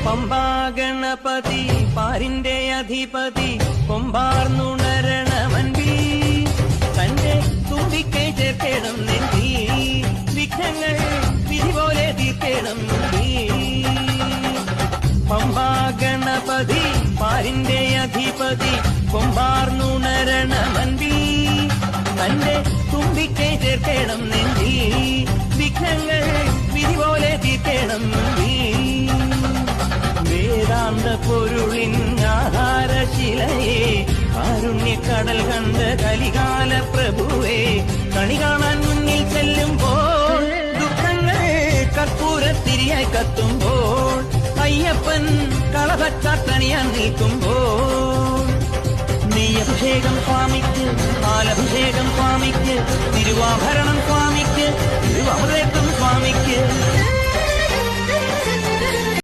പമ്പാ ഗണപതി പാരിന്റെ അധിപതി കൊമ്പാർന്നുണരണമൻപി തന്റെ തുമ്പിക്കൈ ചേർക്കണം നെഞ്ചി വിഘ്നങ്ങൾ വിധി പോലെ തീർക്കണം പമ്പാ ഗണപതി പാരിന്റെ അധിപതി കൊമ്പാർന്നുണരണമൻപി തന്റെ തുമ്പിക്കൈ ചേർക്കണം നെഞ്ചി വിഘ്നങ്ങൾ വിധി പോലെ തീർക്കണം വേദാന്ത പൊരുളിൻ ആധാരശിലയെ കാരുണ്യക്കടൽ കണ്ട കലികാല പ്രഭുവേ കണി കാണാൻ മുന്നിൽ ചെല്ലുമ്പോൾ ദുഃഖങ്ങൾ കർപ്പൂരത്തിരിയായി കത്തുമ്പോൾ അയ്യപ്പൻ കളഭച്ചാട്ടണിയാൻ നിൽക്കുമ്പോൾ നെയ്യഭിഷേകം സ്വാമിക്ക് പാലഭിഷേകം സ്വാമിക്ക് തിരുവാഭരണം സ്വാമിക്ക് തിരുവാമൃതം സ്വാമിക്ക്